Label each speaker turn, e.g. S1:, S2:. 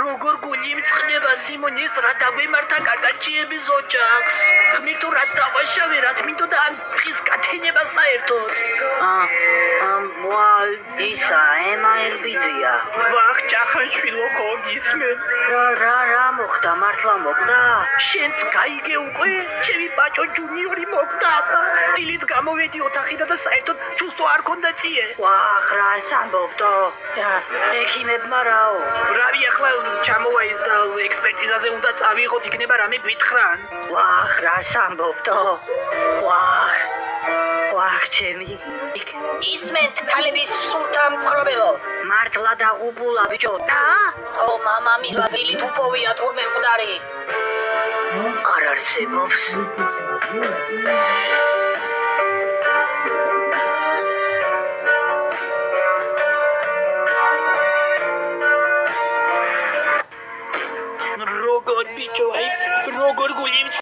S1: როგორ გულიმწყდება სიმონის რა დაგვემართა კაკაჩიების ოჯახს. ღმერთო რა დავაშავე რა მინდოდა ამ დღის გათენება საერთოდ. ისა ემა ერბიძია. ვახ ჭახანშვილო ხო გისმენ? რა მოხდა მართლა მოხდა? შენც გაიგე უკვე? ჩემი ბაჭო ჯუნიორი მოხდა. დილით გამოვედი ოთახიდან და საერთოდ ჩუსტო არ ქონდა წიე. ვახ რა სამბობდო? ექიმებმა რაო? რავი ახლა ჩამოვაის და ექსპერტიზაზე უნდა წავიღოთ იქნება რამე გვითხრან. ვახ რა სამბობდო? ვახ ჩემი ისმენთ ქალების სულთა მფრობელო მართლა დაღუპულა ბიჭო ხო მამამის დილით უპოვია თურმე მკვდარი არ არსებობს როგორ ბიჭო აი როგორ გულიმ